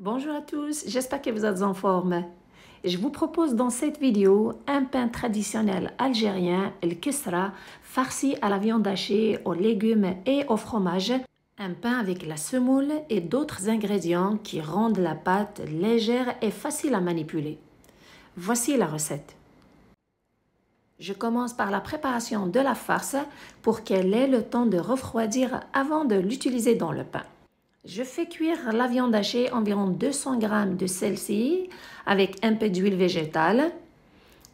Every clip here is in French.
Bonjour à tous, j'espère que vous êtes en forme. Je vous propose dans cette vidéo un pain traditionnel algérien, le kisra, farci à la viande hachée, aux légumes et au fromage. Un pain avec la semoule et d'autres ingrédients qui rendent la pâte légère et facile à manipuler. Voici la recette. Je commence par la préparation de la farce pour qu'elle ait le temps de refroidir avant de l'utiliser dans le pain. Je fais cuire la viande hachée, environ 200 g de celle-ci, avec un peu d'huile végétale.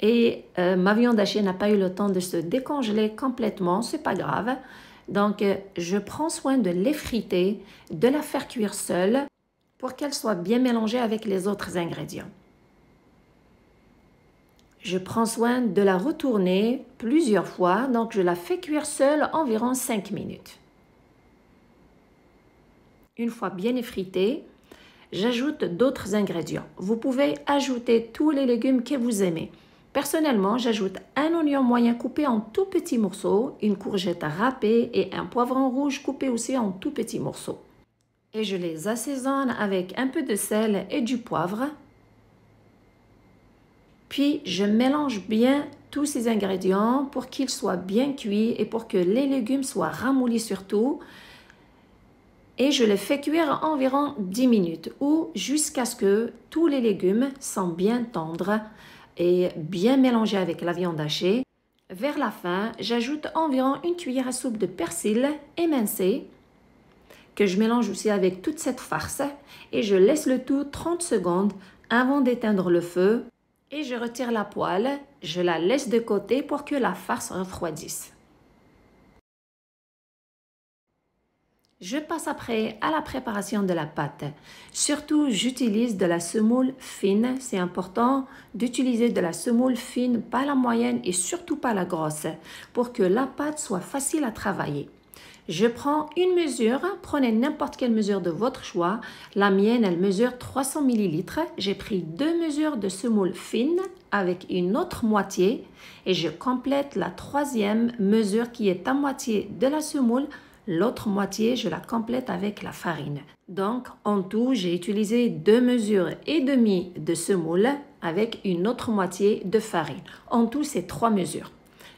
Et ma viande hachée n'a pas eu le temps de se décongeler complètement, c'est pas grave. Donc, je prends soin de l'effriter, de la faire cuire seule pour qu'elle soit bien mélangée avec les autres ingrédients. Je prends soin de la retourner plusieurs fois, donc je la fais cuire seule environ 5 minutes. Une fois bien effritée, j'ajoute d'autres ingrédients. Vous pouvez ajouter tous les légumes que vous aimez. Personnellement, j'ajoute un oignon moyen coupé en tout petits morceaux, une courgette râpée et un poivron rouge coupé aussi en tout petits morceaux. Et je les assaisonne avec un peu de sel et du poivre. Puis, je mélange bien tous ces ingrédients pour qu'ils soient bien cuits et pour que les légumes soient ramollis surtout. Et je les fais cuire environ 10 minutes ou jusqu'à ce que tous les légumes sont bien tendres et bien mélangés avec la viande hachée. Vers la fin, j'ajoute environ une cuillère à soupe de persil émincé que je mélange aussi avec toute cette farce et je laisse le tout 30 secondes avant d'éteindre le feu et je retire la poêle, je la laisse de côté pour que la farce refroidisse. Je passe après à la préparation de la pâte. Surtout, j'utilise de la semoule fine. C'est important d'utiliser de la semoule fine, pas la moyenne et surtout pas la grosse, pour que la pâte soit facile à travailler. Je prends une mesure, prenez n'importe quelle mesure de votre choix. La mienne, elle mesure 300 ml. J'ai pris 2 mesures de semoule fine avec une autre moitié et je complète la 3e mesure qui est à moitié de la semoule. L'autre moitié, je la complète avec la farine. Donc, en tout, j'ai utilisé 2 mesures et demie de semoule avec une autre moitié de farine. En tout, c'est 3 mesures.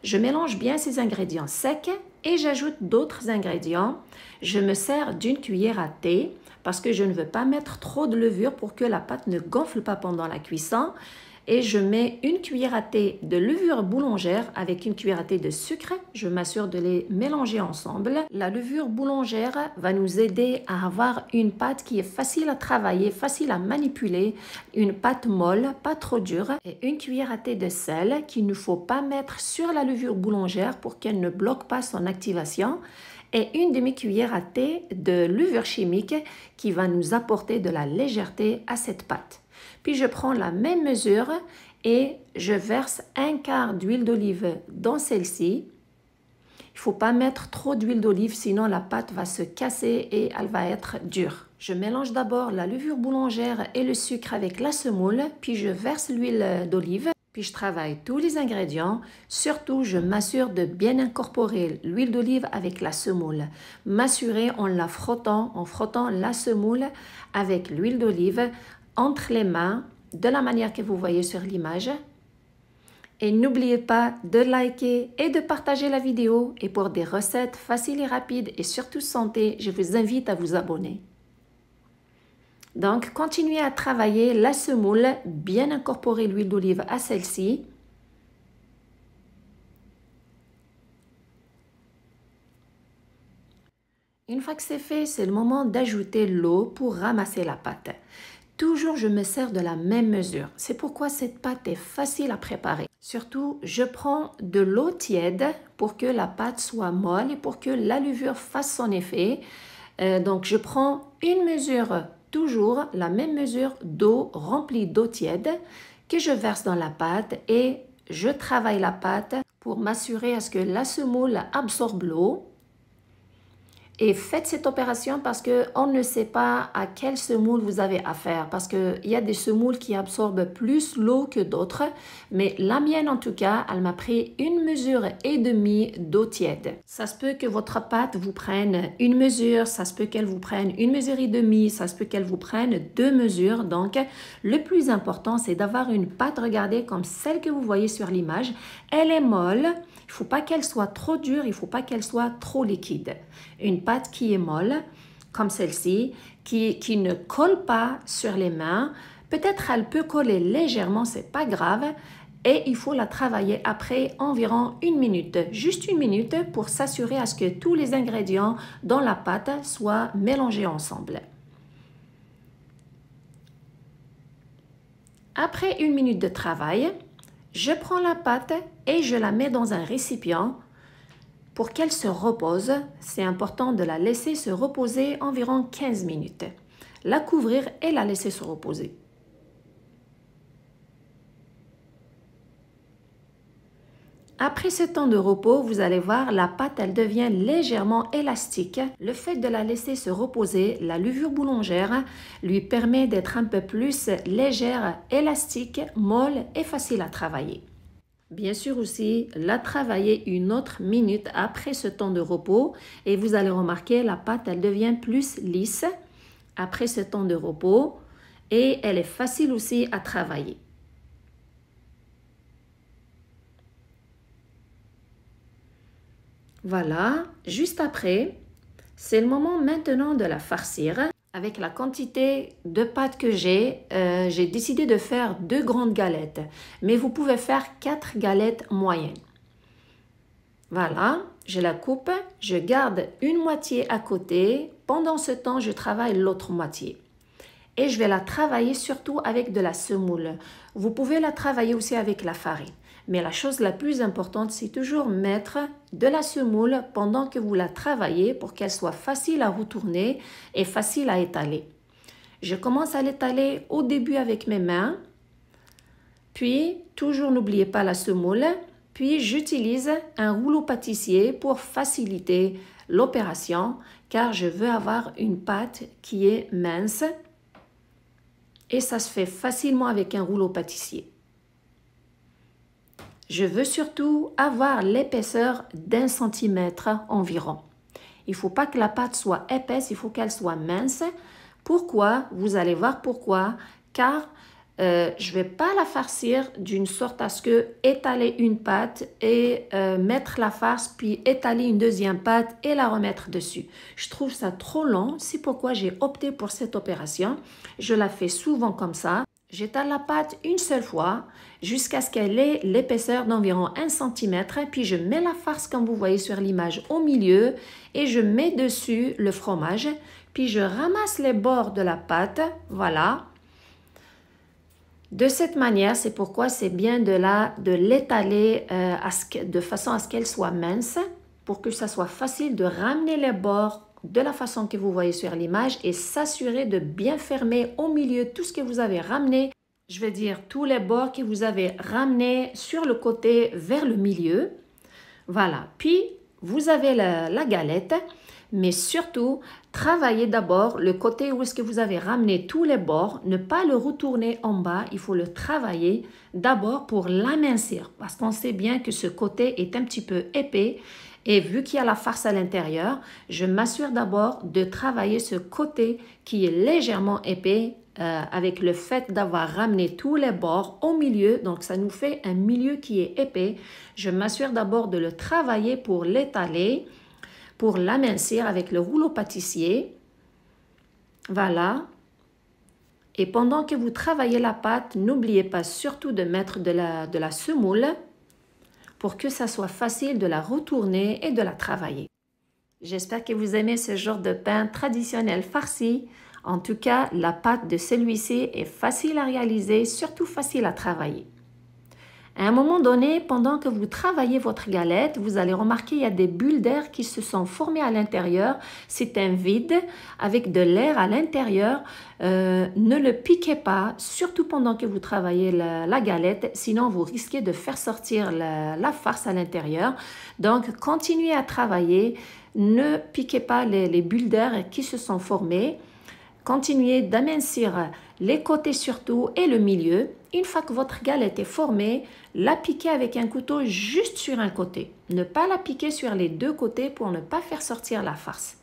Je mélange bien ces ingrédients secs et j'ajoute d'autres ingrédients. Je me sers d'une cuillère à thé parce que je ne veux pas mettre trop de levure pour que la pâte ne gonfle pas pendant la cuisson. Et je mets une cuillère à thé de levure boulangère avec une cuillère à thé de sucre. Je m'assure de les mélanger ensemble. La levure boulangère va nous aider à avoir une pâte qui est facile à travailler, facile à manipuler, une pâte molle, pas trop dure. Et une cuillère à thé de sel qu'il ne faut pas mettre sur la levure boulangère pour qu'elle ne bloque pas son activation. Et une demi-cuillère à thé de levure chimique qui va nous apporter de la légèreté à cette pâte. Puis je prends la même mesure et je verse un quart d'huile d'olive dans celle-ci. Il ne faut pas mettre trop d'huile d'olive, sinon la pâte va se casser et elle va être dure. Je mélange d'abord la levure boulangère et le sucre avec la semoule, puis je verse l'huile d'olive. Puis je travaille tous les ingrédients. Surtout, je m'assure de bien incorporer l'huile d'olive avec la semoule. M'assurer en frottant la semoule avec l'huile d'olive entre les mains, de la manière que vous voyez sur l'image. Et n'oubliez pas de liker et de partager la vidéo. Et pour des recettes faciles et rapides et surtout santé, je vous invite à vous abonner. Donc, continuez à travailler la semoule, bien incorporer l'huile d'olive à celle-ci. Une fois que c'est fait, c'est le moment d'ajouter l'eau pour ramasser la pâte. Toujours, je me sers de la même mesure. C'est pourquoi cette pâte est facile à préparer. Surtout, je prends de l'eau tiède pour que la pâte soit molle et pour que la levure fasse son effet. Donc, je prends une mesure, toujours la même mesure d'eau remplie d'eau tiède que je verse dans la pâte et je travaille la pâte pour m'assurer à ce que la semoule absorbe l'eau. Et faites cette opération parce qu'on ne sait pas à quelle semoule vous avez affaire. Parce qu'il y a des semoules qui absorbent plus l'eau que d'autres. Mais la mienne, en tout cas, elle m'a pris 1,5 mesure d'eau tiède. Ça se peut que votre pâte vous prenne 1 mesure, ça se peut qu'elle vous prenne 1,5 mesure, ça se peut qu'elle vous prenne 2 mesures. Donc, le plus important, c'est d'avoir une pâte, regardez, comme celle que vous voyez sur l'image. Elle est molle. Il ne faut pas qu'elle soit trop dure, il ne faut pas qu'elle soit trop liquide. Une pâte qui est molle, comme celle-ci, qui ne colle pas sur les mains. Peut-être elle peut coller légèrement, ce n'est pas grave. Et il faut la travailler après environ 1 minute. Juste 1 minute pour s'assurer à ce que tous les ingrédients dans la pâte soient mélangés ensemble. Après 1 minute de travail, je prends la pâte et je la mets dans un récipient pour qu'elle se repose. C'est important de la laisser se reposer environ 15 minutes. La couvrir et la laisser se reposer. Après ce temps de repos, vous allez voir, la pâte, elle devient légèrement élastique. Le fait de la laisser se reposer, la levure boulangère lui permet d'être un peu plus légère, élastique, molle et facile à travailler. Bien sûr aussi, la travailler 1 autre minute après ce temps de repos et vous allez remarquer, la pâte, elle devient plus lisse après ce temps de repos et elle est facile aussi à travailler. Voilà, juste après, c'est le moment maintenant de la farcir. Avec la quantité de pâte que j'ai décidé de faire 2 grandes galettes. Mais vous pouvez faire 4 galettes moyennes. Voilà, je la coupe, je garde une moitié à côté. Pendant ce temps, je travaille l'autre moitié. Et je vais la travailler surtout avec de la semoule. Vous pouvez la travailler aussi avec la farine. Mais la chose la plus importante, c'est toujours mettre de la semoule pendant que vous la travaillez pour qu'elle soit facile à retourner et facile à étaler. Je commence à l'étaler au début avec mes mains. Puis, toujours n'oubliez pas la semoule. Puis, j'utilise un rouleau pâtissier pour faciliter l'opération car je veux avoir une pâte qui est mince. Et ça se fait facilement avec un rouleau pâtissier. Je veux surtout avoir l'épaisseur d'1 centimètre environ. Il ne faut pas que la pâte soit épaisse, il faut qu'elle soit mince. Pourquoi? Vous allez voir pourquoi. Car je ne vais pas la farcir d'une sorte à ce que étaler une pâte et mettre la farce, puis étaler une deuxième pâte et la remettre dessus. Je trouve ça trop long, c'est pourquoi j'ai opté pour cette opération. Je la fais souvent comme ça. J'étale la pâte une seule fois jusqu'à ce qu'elle ait l'épaisseur d'environ 1 centimètre. Puis je mets la farce comme vous voyez sur l'image au milieu et je mets dessus le fromage. Puis je ramasse les bords de la pâte, voilà. De cette manière, c'est pourquoi c'est bien de l'étaler de façon à ce qu'elle soit mince pour que ça soit facile de ramener les bords de la façon que vous voyez sur l'image et s'assurer de bien fermer au milieu tout ce que vous avez ramené. Je vais dire tous les bords que vous avez ramenés sur le côté vers le milieu. Voilà, puis vous avez la galette, mais surtout, travaillez d'abord le côté où est-ce que vous avez ramené tous les bords, ne pas le retourner en bas, il faut le travailler d'abord pour l'amincir parce qu'on sait bien que ce côté est un petit peu épais. Et vu qu'il y a la farce à l'intérieur, je m'assure d'abord de travailler ce côté qui est légèrement épais avec le fait d'avoir ramené tous les bords au milieu. Donc, ça nous fait un milieu qui est épais. Je m'assure d'abord de le travailler pour l'étaler, pour l'amincir avec le rouleau pâtissier. Voilà. Et pendant que vous travaillez la pâte, n'oubliez pas surtout de mettre de la semoule pour que ça soit facile de la retourner et de la travailler. J'espère que vous aimez ce genre de pain traditionnel farci. En tout cas, la pâte de celui-ci est facile à réaliser, surtout facile à travailler. À un moment donné, pendant que vous travaillez votre galette, vous allez remarquer qu'il y a des bulles d'air qui se sont formées à l'intérieur. C'est un vide avec de l'air à l'intérieur. Ne le piquez pas, surtout pendant que vous travaillez la galette, sinon vous risquez de faire sortir la farce à l'intérieur. Donc, continuez à travailler. ne piquez pas les bulles d'air qui se sont formées. Continuez d'amincir les côtés surtout et le milieu. Une fois que votre galette est formée, la piquez avec un couteau juste sur un côté. Ne pas la piquer sur les deux côtés pour ne pas faire sortir la farce.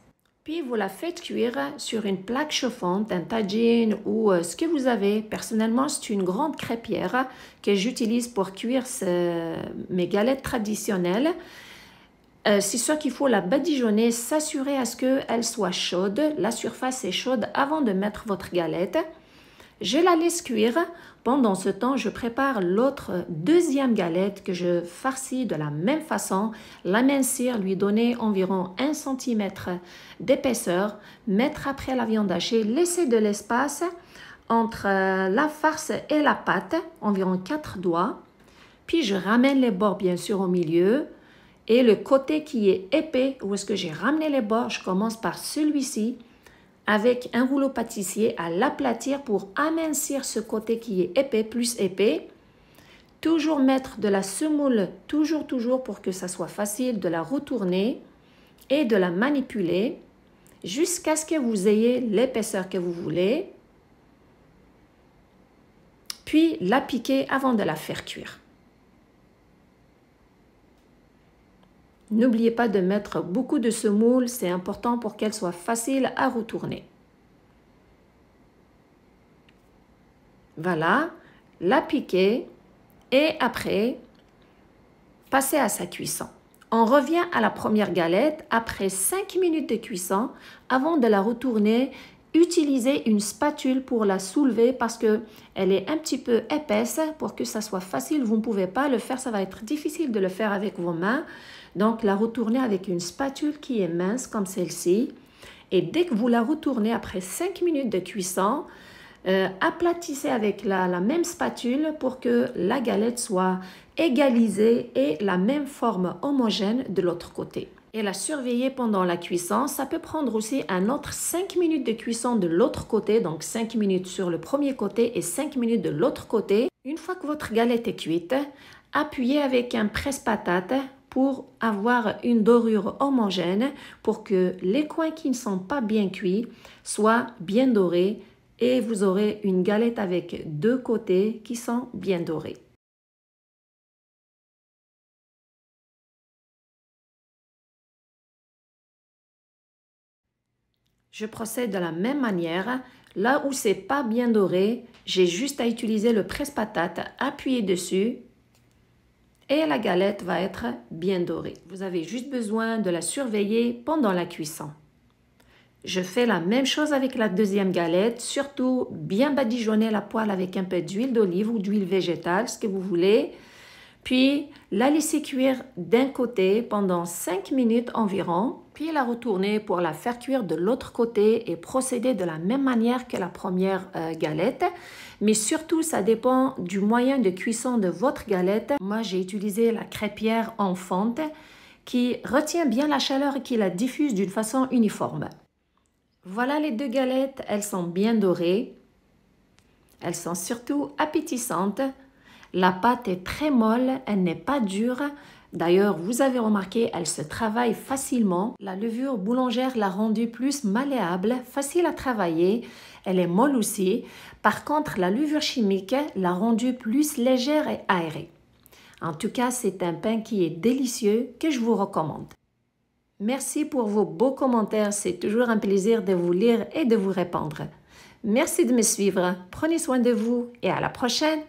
Puis vous la faites cuire sur une plaque chauffante, un tagine ou ce que vous avez. Personnellement, c'est une grande crêpière que j'utilise pour cuire mes galettes traditionnelles. C'est sûr qu'il faut la badigeonner, s'assurer à ce qu'elle soit chaude. La surface est chaude avant de mettre votre galette. Je la laisse cuire. Pendant ce temps, je prépare l'autre deuxième galette que je farcis de la même façon. L'amincir, lui donner environ 1 cm d'épaisseur. Mettre après la viande hachée, laisser de l'espace entre la farce et la pâte, environ 4 doigts. Puis je ramène les bords bien sûr au milieu. Et le côté qui est épais, où est-ce que j'ai ramené les bords, je commence par celui-ci avec un rouleau pâtissier à l'aplatir pour amincir ce côté qui est épais, plus épais. Toujours mettre de la semoule, toujours pour que ça soit facile de la retourner et de la manipuler jusqu'à ce que vous ayez l'épaisseur que vous voulez. Puis la piquer avant de la faire cuire. N'oubliez pas de mettre beaucoup de semoule, c'est important pour qu'elle soit facile à retourner. Voilà, la piquer et après, passer à sa cuisson. On revient à la première galette après 5 minutes de cuisson. Avant de la retourner, utilisez une spatule pour la soulever parce qu'elle est un petit peu épaisse pour que ça soit facile. Vous ne pouvez pas le faire, ça va être difficile de le faire avec vos mains. Donc, la retournez avec une spatule qui est mince comme celle-ci. Et dès que vous la retournez après 5 minutes de cuisson, aplatissez avec la même spatule pour que la galette soit égalisée et la même forme homogène de l'autre côté. Et la surveiller pendant la cuisson, ça peut prendre aussi un autre 5 minutes de cuisson de l'autre côté, donc 5 minutes sur le premier côté et 5 minutes de l'autre côté. Une fois que votre galette est cuite, appuyez avec un presse-patate pour avoir une dorure homogène, pour que les coins qui ne sont pas bien cuits soient bien dorés et vous aurez une galette avec deux côtés qui sont bien dorés. Je procède de la même manière. Là où c'est pas bien doré, j'ai juste à utiliser le presse-patate, appuyer dessus et la galette va être bien dorée. Vous avez juste besoin de la surveiller pendant la cuisson. Je fais la même chose avec la deuxième galette, surtout bien badigeonner la poêle avec un peu d'huile d'olive ou d'huile végétale, ce que vous voulez. Puis la laisser cuire d'un côté pendant 5 minutes environ, puis la retourner pour la faire cuire de l'autre côté et procéder de la même manière que la première galette. Mais surtout, ça dépend du moyen de cuisson de votre galette. Moi, j'ai utilisé la crêpière en fonte qui retient bien la chaleur et qui la diffuse d'une façon uniforme. Voilà les deux galettes, elles sont bien dorées. Elles sont surtout appétissantes. La pâte est très molle, elle n'est pas dure. D'ailleurs, vous avez remarqué, elle se travaille facilement. La levure boulangère l'a rendue plus malléable, facile à travailler. Elle est molle aussi. Par contre, la levure chimique l'a rendue plus légère et aérée. En tout cas, c'est un pain qui est délicieux que je vous recommande. Merci pour vos beaux commentaires. C'est toujours un plaisir de vous lire et de vous répondre. Merci de me suivre. Prenez soin de vous et à la prochaine.